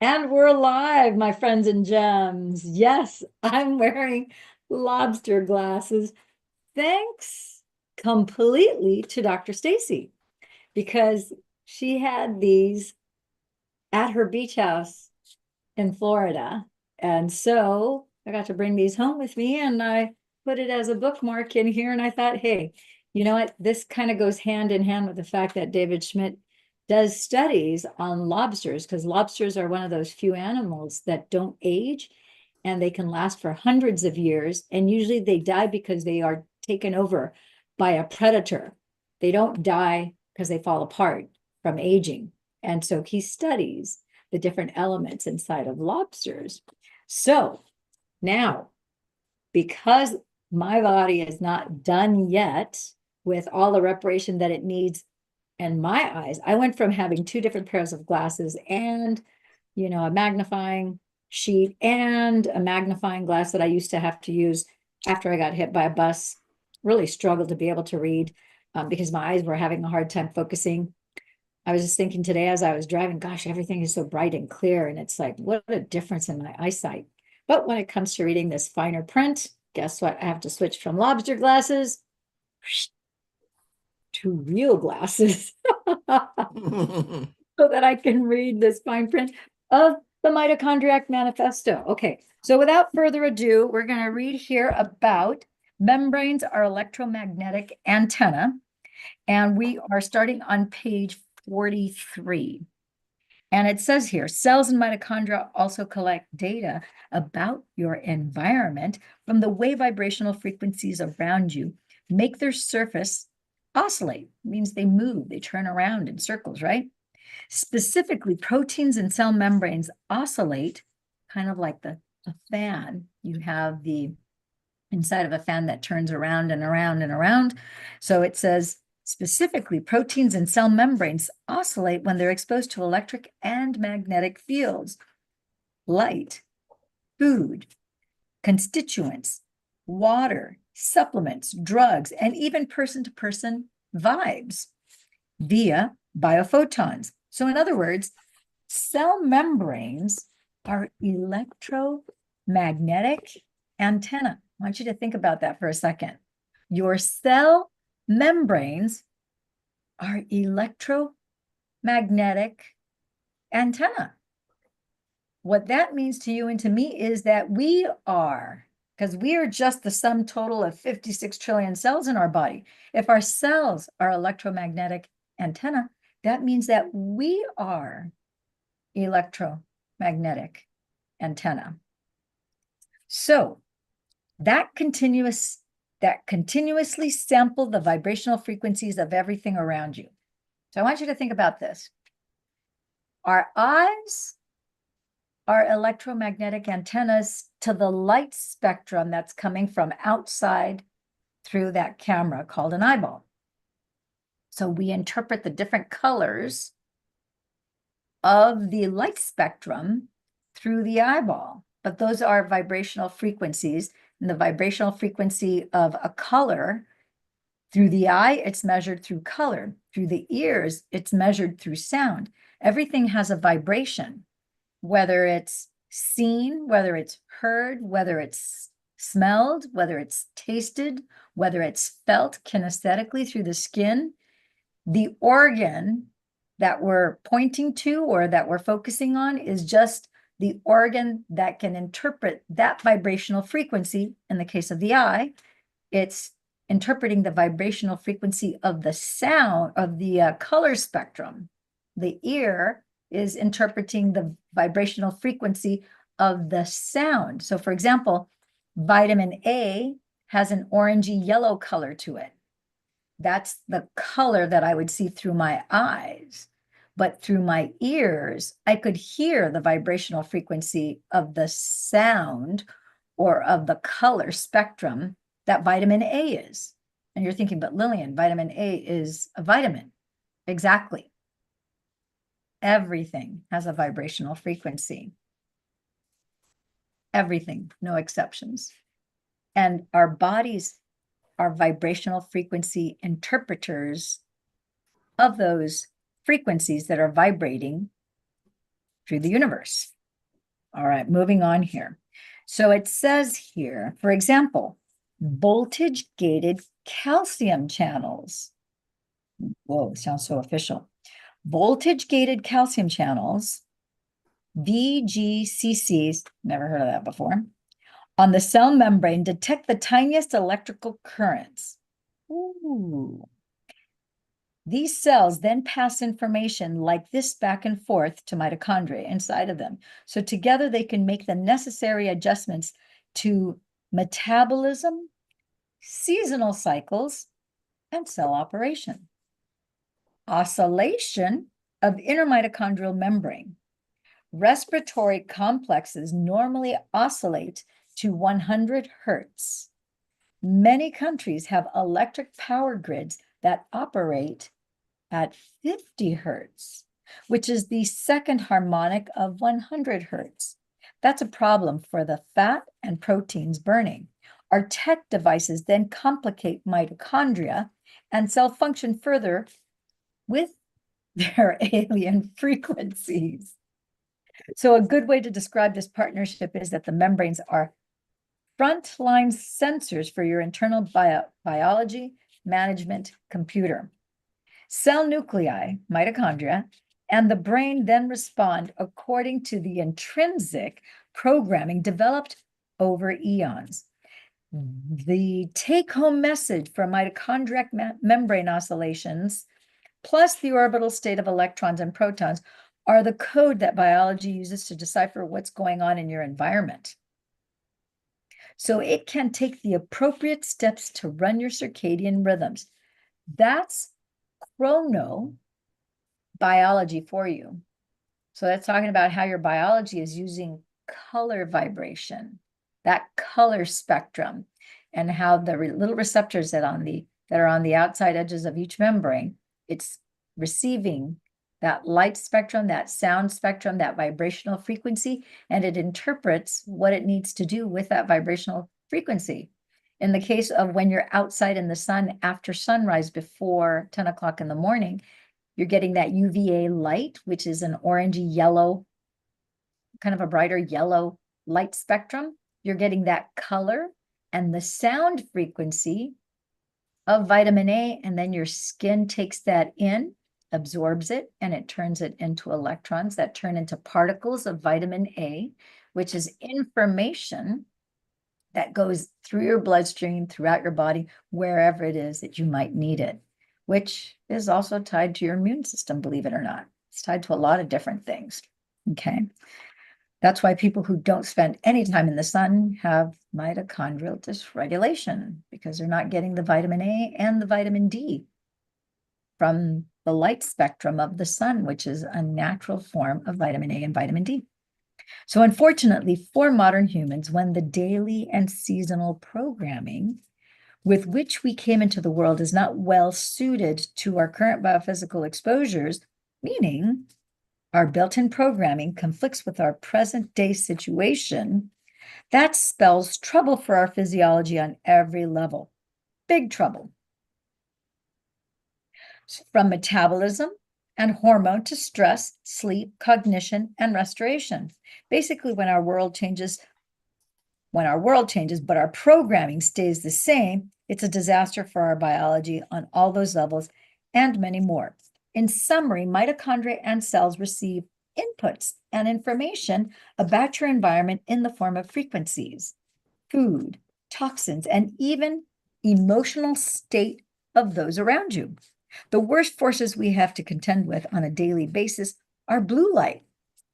And we're live, my friends and gems. Yes, I'm wearing lobster glasses. Thanks completely to Dr. Stacy because she had these at her beach house in Florida. And so I got to bring these home with me and I put it as a bookmark in here. And I thought, hey, you know what? This kind of goes hand in hand with the fact that David Schmidt does studies on lobsters because lobsters are one of those few animals that don't age and they can last for hundreds of years. And usually they die because they are taken over by a predator. They don't die because they fall apart from aging. And so he studies the different elements inside of lobsters. So now, because my body is not done yet with all the reparation that it needs in my eyes, I went from having two different pairs of glasses and, a magnifying sheet and a magnifying glass that I used to have to use after I got hit by a bus. Really struggled to be able to read because my eyes were having a hard time focusing. I was just thinking today as I was driving, gosh, everything is so bright and clear. And it's like, what a difference in my eyesight. But when it comes to reading this finer print, guess what? I have to switch from lobster glasses to real glasses so that I can read this fine print of the Mitochondriac Manifesto. Okay, so without further ado, we're going to read here about membranes are electromagnetic antenna. And we are starting on page 43. And it says here, cells and mitochondria also collect data about your environment from the wave vibrational frequencies around you, make their surface oscillate. It means they move, they turn around in circles, right? Specifically, proteins and cell membranes oscillate, kind of like a fan. You have the inside of a fan that turns around and around and around. So it says, specifically, proteins and cell membranes oscillate when they're exposed to electric and magnetic fields, light, food, constituents, water, supplements, drugs, and even person-to-person vibes via biophotons. So in other words, cell membranes are electromagnetic antenna. I want you to think about that for a second. Your cell membranes are electromagnetic antenna. What that means to you and to me is that we are, because we are just the sum total of 56 trillion cells in our body. If our cells are electromagnetic antenna, that means that we are electromagnetic antenna. So that continuously sample the vibrational frequencies of everything around you. So I want you to think about this. Our eyes are electromagnetic antennas to the light spectrum that's coming from outside through that camera called an eyeball. So we interpret the different colors of the light spectrum through the eyeball, but those are vibrational frequencies. And the vibrational frequency of a color through the eye, it's measured through color. Through the ears, it's measured through sound. Everything has a vibration, whether it's seen, whether it's heard, whether it's smelled, whether it's tasted, whether it's felt kinesthetically through the skin. The organ that we're pointing to or that we're focusing on is just the organ that can interpret that vibrational frequency. In the case of the eye, it's interpreting the vibrational frequency of the sound of the color spectrum. The ear is interpreting the vibrational frequency of the sound. So for example, vitamin A has an orangey yellow color to it. That's the color that I would see through my eyes. But through my ears, I could hear the vibrational frequency of the sound or of the color spectrum that vitamin A is. And you're thinking, but Lillian, vitamin A is a vitamin. Exactly. Everything has a vibrational frequency. Everything, no exceptions. And our bodies are vibrational frequency interpreters of those frequencies that are vibrating through the universe. All right, moving on here. So it says here, for example, voltage-gated calcium channels. Whoa, sounds so official. Voltage-gated calcium channels, VGCCs, never heard of that before, on the cell membrane detect the tiniest electrical currents. Ooh. These cells then pass information like this back and forth to mitochondria inside of them. So together they can make the necessary adjustments to metabolism, seasonal cycles, and cell operation. Oscillation of intermitochondrial membrane. Respiratory complexes normally oscillate to 100 hertz. Many countries have electric power grids that operate at 50 hertz, which is the second harmonic of 100 hertz. That's a problem for the fat and proteins burning. Our tech devices then complicate mitochondria and cell function further with their alien frequencies. So a good way to describe this partnership is that the membranes are frontline sensors for your internal biology management computer. Cell nuclei, mitochondria, and the brain then respond according to the intrinsic programming developed over eons. The take-home message for mitochondriac membrane oscillations, plus the orbital state of electrons and protons, are the code that biology uses to decipher what's going on in your environment. So it can take the appropriate steps to run your circadian rhythms. That's chronobiology for you. So that's talking about how your biology is using color vibration, that color spectrum, and how the little receptors that are on the outside edges of each membrane, it's receiving that light spectrum, that sound spectrum, that vibrational frequency, and it interprets what it needs to do with that vibrational frequency. In the case of when you're outside in the sun after sunrise before 10 o'clock in the morning, you're getting that UVA light, which is an orangey yellow, kind of a brighter yellow light spectrum. You're getting that color and the sound frequency of vitamin A, and then your skin takes that in, absorbs it, and it turns it into electrons that turn into particles of vitamin A, which is information that goes through your bloodstream, throughout your body, wherever it is that you might need it, which is also tied to your immune system, believe it or not. It's tied to a lot of different things, okay? That's why people who don't spend any time in the sun have mitochondrial dysregulation, because they're not getting the vitamin A and the vitamin D from the light spectrum of the sun, which is a natural form of vitamin A and vitamin D. So unfortunately for modern humans, when the daily and seasonal programming with which we came into the world is not well suited to our current biophysical exposures, meaning our built-in programming conflicts with our present day situation, that spells trouble for our physiology on every level. Big trouble. From metabolism and hormone to stress, sleep, cognition, and restoration. Basically, when our world changes, but our programming stays the same, it's a disaster for our biology on all those levels and many more. In summary, mitochondria and cells receive inputs and information about your environment in the form of frequencies, food, toxins, and even emotional state of those around you. The worst forces we have to contend with on a daily basis are blue light,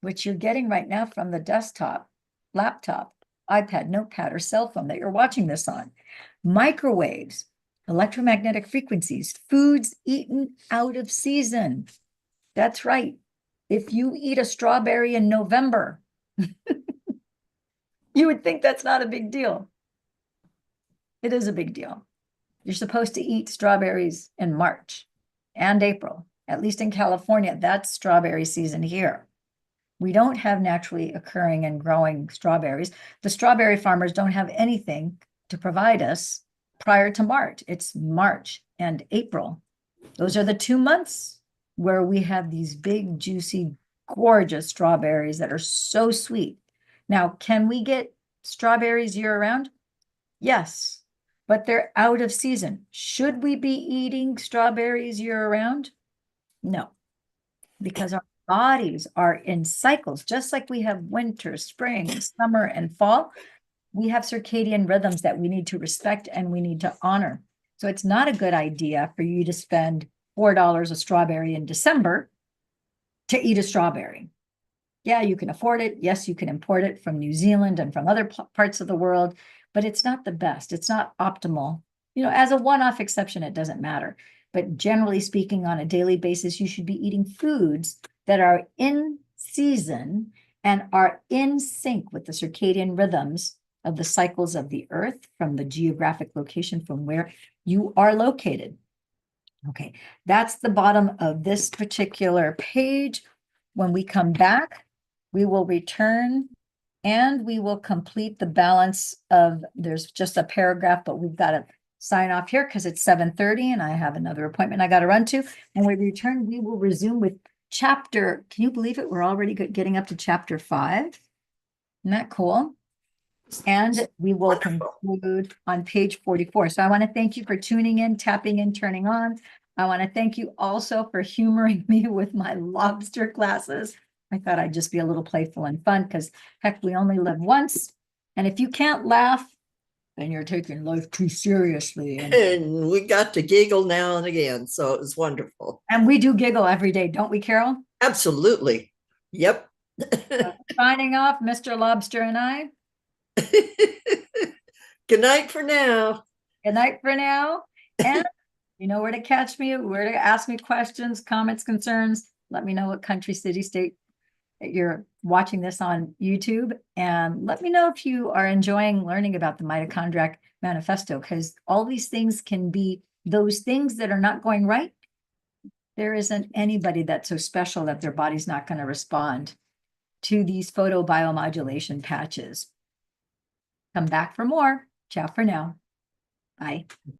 which you're getting right now from the desktop, laptop, iPad, notepad, or cell phone that you're watching this on. Microwaves, electromagnetic frequencies, foods eaten out of season. That's right. If you eat a strawberry in November, you would think that's not a big deal. It is a big deal. You're supposed to eat strawberries in March and April. At least in California, that's strawberry season here. We don't have naturally occurring and growing strawberries. The strawberry farmers don't have anything to provide us prior to March. It's March and April. Those are the 2 months where we have these big, juicy, gorgeous strawberries that are so sweet. Now, can we get strawberries year round? Yes, but they're out of season. Should we be eating strawberries year round? No, because our bodies are in cycles, just like we have winter, spring, summer, and fall. We have circadian rhythms that we need to respect and we need to honor. So it's not a good idea for you to spend $4 a strawberry in December to eat a strawberry. Yeah, you can afford it. Yes, you can import it from New Zealand and from other parts of the world, but it's not the best. It's not optimal. You know, as a one-off exception, it doesn't matter. But generally speaking, on a daily basis, you should be eating foods that are in season and are in sync with the circadian rhythms of the cycles of the earth from the geographic location from where you are located. Okay, that's the bottom of this particular page. When we come back, we will return and we will complete the balance of, there's just a paragraph, but we've got to sign off here because it's 7:30 and I have another appointment I got to run to. When we return, we will resume with chapter, can you believe it? We're already getting up to chapter 5. Isn't that cool? And we will conclude on page 44. So I want to thank you for tuning in, tapping in, turning on. I want to thank you also for humoring me with my lobster classes. I thought I'd just be a little playful and fun because heck, we only live once. And if you can't laugh, then you're taking life too seriously. And we got to giggle now and again. So it was wonderful. And we do giggle every day, don't we, Carol? Absolutely. Yep. Signing off, Mr. Lobster and I. Good night for now. Good night for now. And you know where to catch me, where to ask me questions, comments, concerns. Let me know what country, city, state that you're watching this on YouTube. And let me know if you are enjoying learning about the Mitochondriac Manifesto, because all these things can be those things that are not going right. There isn't anybody that's so special that their body's not going to respond to these photobiomodulation patches. Come back for more. Ciao for now. Bye.